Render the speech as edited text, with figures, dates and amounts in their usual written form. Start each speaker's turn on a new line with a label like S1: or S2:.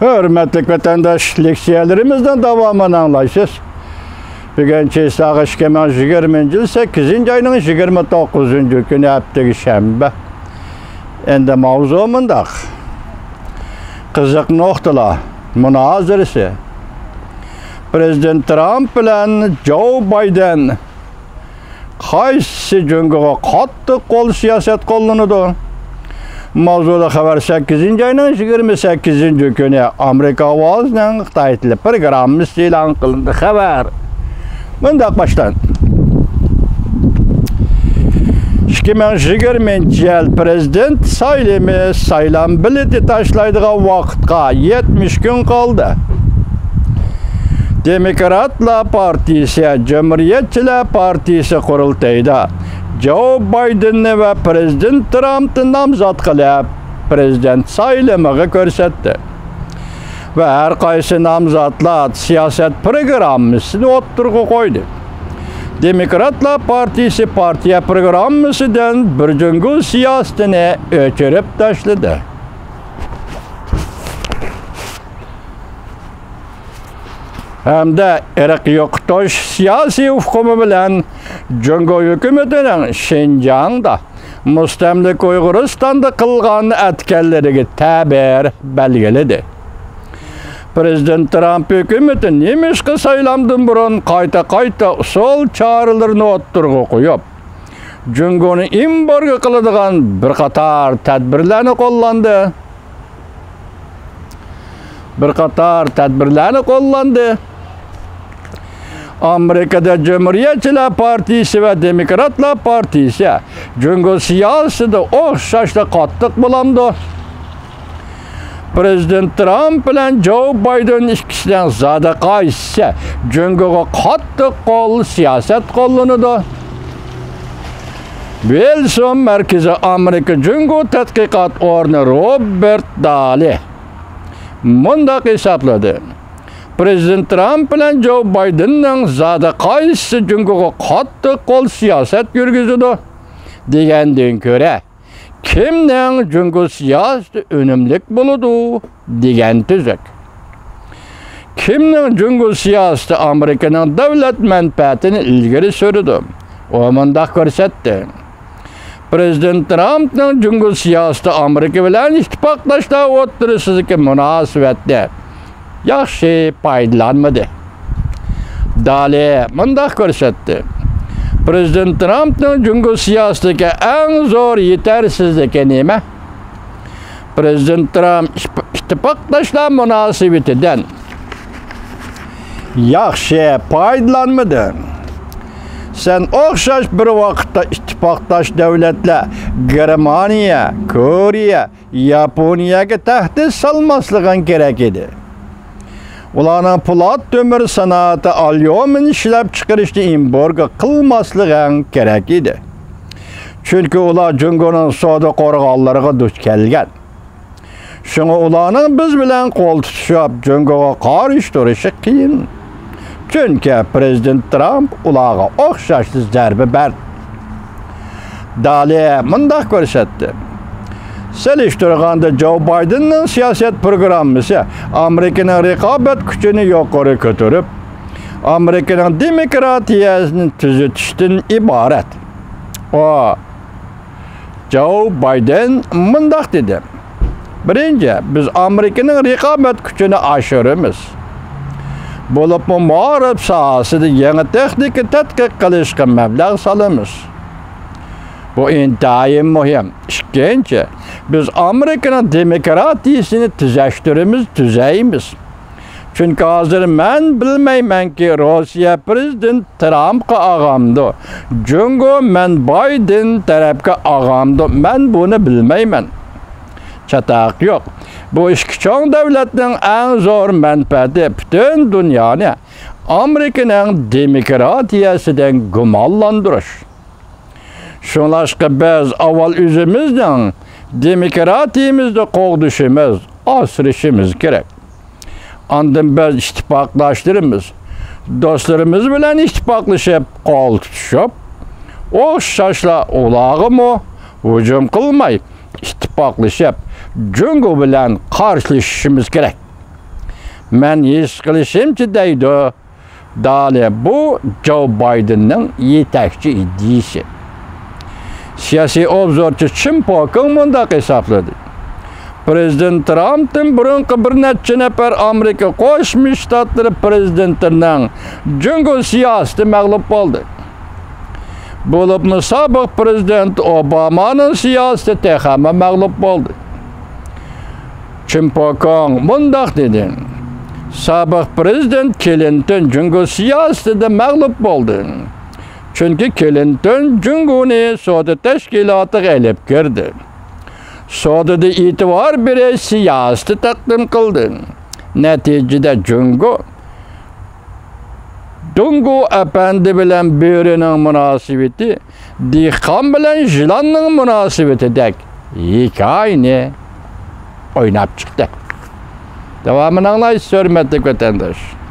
S1: Hürmetlik vatandaş, leksiyelerimizden devamını anlayışız. Bugün Çeysağ 2020 yıl 8. ayının 29. günü hafta şembe. Endi mavzumundaq. Kızık noktalar münaziresi. Prezident Trump bilen Joe Biden qaysi jöngoga qattiq qo'l siyaset qo'llanudu. Mavzuda xabar 8. ayının 28. günü Amerika ovozning Xitoy tili programmasi e'lon qilindi. Xabar mundaq başlan. 2020 yıl prezident saylimi saylam bileti taşlaydığı vaqtga 70 gün kaldı. Demokratlar Partisi, Cumhuriyetçiler Partisi qurultayda Joe Biden'ni ve Prezident Trump'ni namzat qilib prezident saylimiga ko'rsatdi. Ve her qaysi namzatlar siyaset programmasini o'ttirg'i qo'ydi. Demokratlar Partisi partiya programmasidan bir jungul siyasetini o'chirib tashladi. Hamda irq yo'qotish siyosiy hukmi bilan Jungo hukumatining Şinjan'da mustamlik Uyg'uristonda qilgan atkanlariga ta'bir belgiladi. Prezident Trump hukumati nemishqa saylamdan burun qayta usul choralarni o'ttirg'i qo'yib, Jungoni embargo qiladigan bir qator tadbirlarni qo'llandi. Amerika'da Cumhuriyetçiler Partisi ve Demokratlar Partisi Jungo siyaseti o'xshashda qattiq bo'lamdi. Prezident Trump bilan Joe Biden ikkisidan zada qaysi Jungoga qattiq qo'l siyaset qo'llanadi. Wilson Markaziy Amerika Jungo tadqiqot o'rni Robert Daly mundaq hisobladi. Prezident Trump bilan Joe Biden'ning zada qaysi Jungoga qattiq qo'l siyaset yurgizadi degandan ko'ra kimning Jungo siyosati unumlik bo'ladi degan tuzuk. Kimning Jungo siyosati Amerikaning davlat manfaatini ilgari suradi. O mundaq ko'rsatdi. Prezident Trumpning Jungo siyosati Amerika bilan ittifoqlashlar o'ttirishidagi munosabatda yaxshi foydalanmadi. Daly mundaq ko'rsatdi. Prezident Trumpning Jungo siyosadagi eng zo'r yetersizligi nima? Prezident Trump ittifoqlashlar munosabatidan yaxshi foydalanmadi. Sen o'xshash bir vaqtda ittifoqdosh davlatlar Germaniya, Koreya, Yaponiyaga tahdid solmasliging kerak edi. Ularning po'lat temir sanoati alyumin ishlab chiqarishni embargo qilmasliging kerak edi. Chunki ular Jungoning savdo qo'rg'onlariga duch kelgan. Shunga ularning biz bilan qo'l tutishib Jungoga qarshi turishi qiyin. Çünkü Prezident Trump ularga o'xshashli zarba berdi. Daly mundaq ko'rsatdi. Selishtirganda Joe Biden'ning siyaset programmasi Amerikaning raqobat kuchini yuqori ko'tarib, Amerikaning demokratiyasini tuzatishdan iborat. Joe Biden mundaq dedi. Birinchi, biz Amerikaning raqobat kuchini oshiramiz. Bo'lib ma'rif sohasida yangi texnika tadqiq qilishga mablag' solamiz. Bu intayin muhim. Ikkinchi, biz Amerikaning demokratiyasini tuzaymiz. Chunki hozir men bilmaymanki Rossiya prezident Trumpga ag'amdi. Jungo men Biden tarafga ag'amdi. Men buni bilmayman. Çataq yo'q. Bu ikki cho'ng davlatning eng zo'r manfaati butun dunyoni Amerikaning demokratiyasidan gumonlantirish. Shunlashqa biz avval o'zimizning demokratiyamizni qo'g'dishimiz, osirishimiz kerak. Ondan biz ittifoqdoshlarimiz, do'stlarimiz bilan ittifoqlashib, qo'l tutishib, o'xshashlar ularga hujum qilmay ittifoqlashib Jungo bilan qarshilashishimiz kerak. Men his qilishimcha deydi. Dale bu Joe Biden'ning yetakchi iddiasi. Siyosiy obzorchi Jim Pokin mundaq hisobladi. Prezident Trump'ın burunqi bir necha nafar Amerika Qo'shma Shtatlari prezidentining jungo siyosati mag'lub bo'ldi. Bo'libmi sobiq prezident Obamaning siyosati ham mag'lub bo'ldi. Jim Pokin mundaq dedi. Sobiq prezident Clinton jungo siyosatida mag'lub bo'ldi. Chunki Clinton jungoni savdo tashkilotiga olib kirdi. Savdoda e'tibor berish siyosati taqdim qildi. Natijada Dungu apandi bilan bo'rining munosabati dehqon bilan yilonning munosabatidek hikoyani o'ynab chiqdi. Davomini anglaysiz, hurmatli vatandosh.